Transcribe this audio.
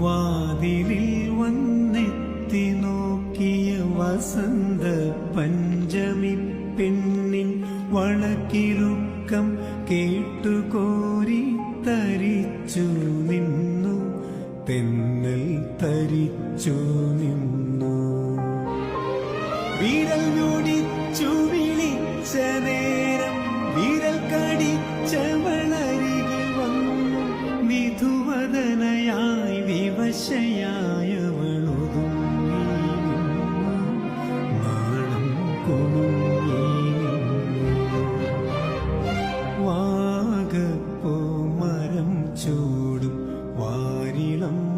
വാതിലിൽ വന്നെത്തി നോക്കിയ വസന്ത പഞ്ചമി പെണ്ണിൻ വളക്കിലുക്കം കേട്ടുകോരി തരിച്ചു നിന്നു. തെന്നൽ തരിച്ചു നിന്നു. വിരൽ ഞൊടിച്ചു വിളിച്ച നേരം വിരൽ കടിച്ചവളരികിൽ വന്നു. വിധുവദനയായി വിവശയായവളൊതുങ്ങി നിന്നു. നാണം കുണുങ്ങി നിന്നു. വാഗപ്പൂ മരം ചൂടും വാരിളം